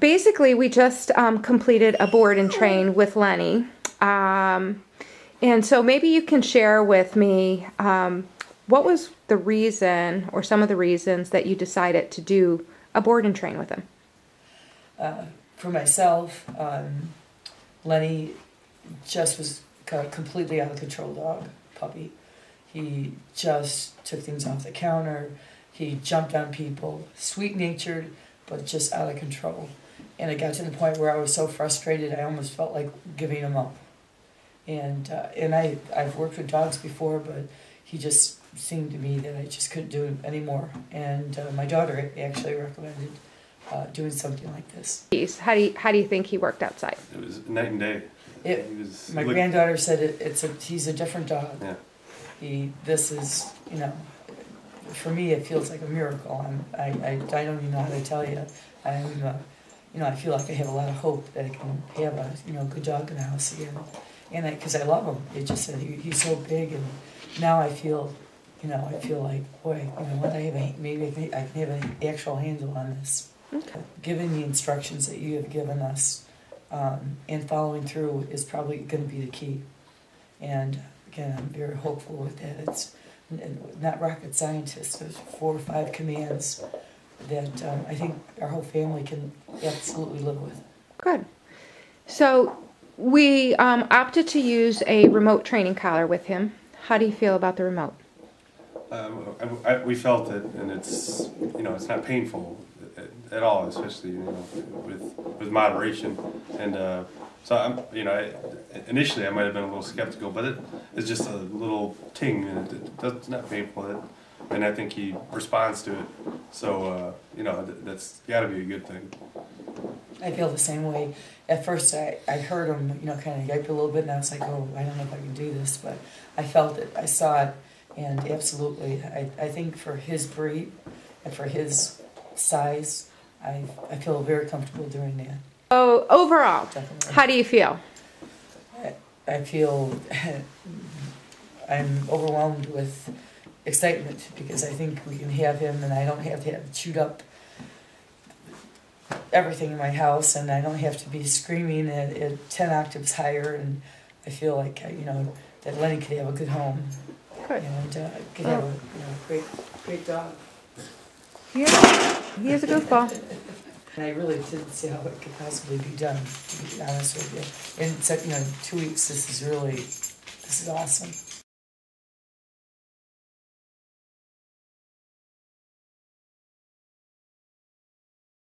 basically, we just completed a board and train with Lenny. And so maybe you can share with me what was the reason or some of the reasons that you decided to do a board and train with him? For myself, Lenny just was a completely out of control dog, puppy. He just took things off the counter. He jumped on people, sweet-natured, but just out of control. And it got to the point where I was so frustrated, I almost felt like giving him up. And I've worked with dogs before, but he just seemed to me that I just couldn't do it anymore. And my daughter actually recommended doing something like this. How do you think he worked outside? It was night and day. My granddaughter said he's a different dog. Yeah. This is, you know, for me it feels like a miracle. I don't even know how to tell you. You know, I feel like I have a lot of hope that I can have a good dog in the house again. And because I love him, it just said he's so big, and now I feel like, boy, you know what, maybe I can have an actual handle on this. Okay. Given the instructions that you have given us, and following through is probably going to be the key. And again, I'm very hopeful with that. It's not rocket scientists. There's 4 or 5 commands that I think our whole family can absolutely live with. Good. So we opted to use a remote training collar with him. How do you feel about the remote? We felt it, and it's it's not painful at all, especially with moderation. And so initially I might have been a little skeptical, but it's just a little ting, and it's not painful. And I think he responds to it. So that's got to be a good thing. I feel the same way. At first, I heard him, kind of yipe a little bit, and I was like, oh, I don't know if I can do this, but I felt it, I saw it, and absolutely, I think for his breed and for his size, I feel very comfortable doing that. Oh, overall, definitely. How do you feel? I feel I'm overwhelmed with excitement because I think we can have him, and I don't have to chewed up everything in my house, and I don't have to be screaming at 10 octaves higher, and I feel like that Lenny could have a good home. Good. And could have a great dog. Yeah, he is a goofball. And I really didn't see how it could possibly be done, to be honest with you. And so 2 weeks, this is awesome.